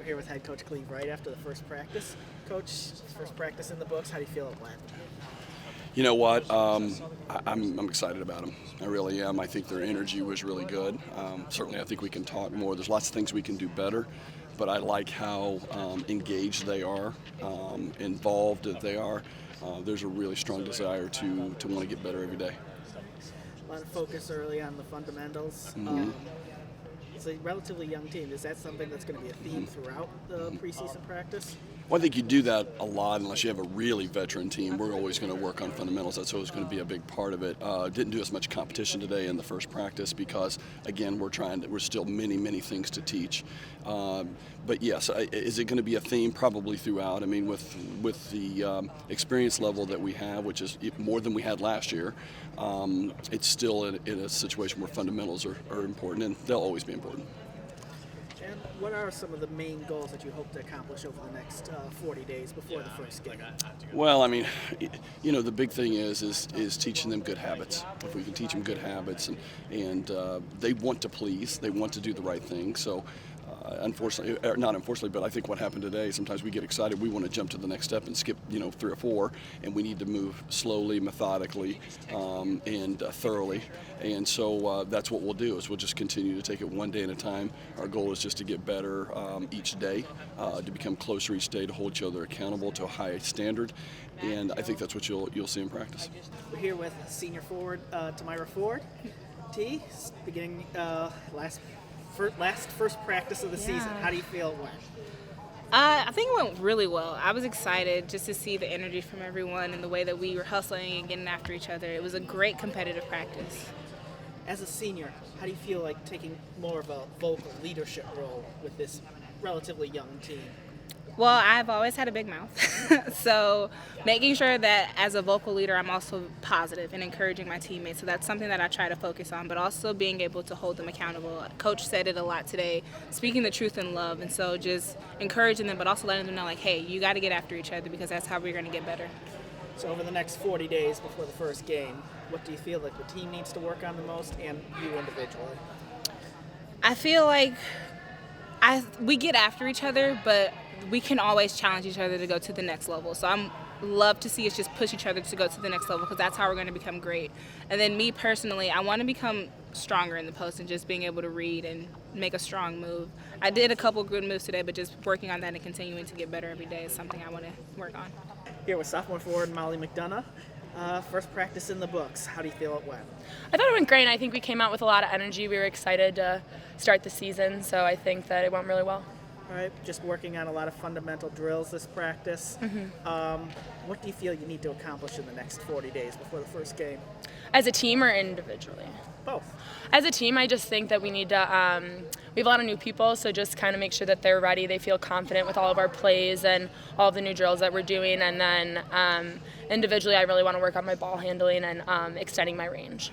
here with head coach Cleve Wright after the first practice. Coach, first practice in the books. How do you feel it went? You know what? I'm excited about them. I really am. I think their energy was really good. Certainly, I think we can talk more. There's lots of things we can do better, but I like how engaged they are, involved that they are. There's a really strong desire to want to get better every day. A lot of focus early on the fundamentals. It's a relatively young team. Is that something that's going to be a theme throughout the preseason practice? Well, I think you do that a lot unless you have a really veteran team. We're always going to work on fundamentals. That's always going to be a big part of it. Didn't do as much competition today in the first practice because, again, we're still many things to teach. But yes, is it going to be a theme? Probably throughout. I mean, with the experience level that we have, which is more than we had last year, it's still in a situation where fundamentals are important, and they'll always be important. And what are some of the main goals that you hope to accomplish over the next 40 days before the first game? Well, I mean, you know, the big thing is teaching them good habits. If we can teach them good habits, and they want to please, they want to do the right thing. So, unfortunately, not unfortunately, but I think what happened today, sometimes we get excited, we want to jump to the next step and skip, 3 or 4, and we need to move slowly, methodically, and thoroughly. And so that's what we'll do, is we'll just continue to take it one day at a time. Our goal is just to get better each day, to become closer each day, to hold each other accountable to a high standard. And I think that's what you'll see in practice. We're here with senior forward Tamira Ford. T, beginning first practice of the season. How do you feel it went? I think it went really well. I was excited just to see the energy from everyone and the way that we were hustling and getting after each other. It was a great competitive practice. As a senior, how do you feel like taking more of a vocal leadership role with this relatively young team? Well, I've always had a big mouth, so making sure that as a vocal leader, I'm also positive and encouraging my teammates. So that's something that I try to focus on, but also being able to hold them accountable. Coach said it a lot today, speaking the truth in love, and so just encouraging them, but also letting them know, like, hey, you got to get after each other because that's how we're going to get better. So over the next 40 days before the first game, what do you feel like the team needs to work on the most, and you individually? I feel like we get after each other, but we can always challenge each other to go to the next level. So I'm love to see us just push each other to go to the next level because that's how we're going to become great. And then me personally, I want to become stronger in the post and just being able to read and make a strong move. I did a couple good moves today, but just working on that and continuing to get better every day is something I want to work on. Here with sophomore forward Molly McDonough. First practice in the books. How do you feel it went? I thought it went great, and I think we came out with a lot of energy. We were excited to start the season, so I think that it went really well. All right, just working on a lot of fundamental drills this practice. What do you feel you need to accomplish in the next 40 days before the first game? As a team or individually? Both. As a team, I just think that we need to, we have a lot of new people, so just kind of make sure that they're ready, they feel confident with all of our plays and all of the new drills that we're doing. And then individually, I really want to work on my ball handling and extending my range.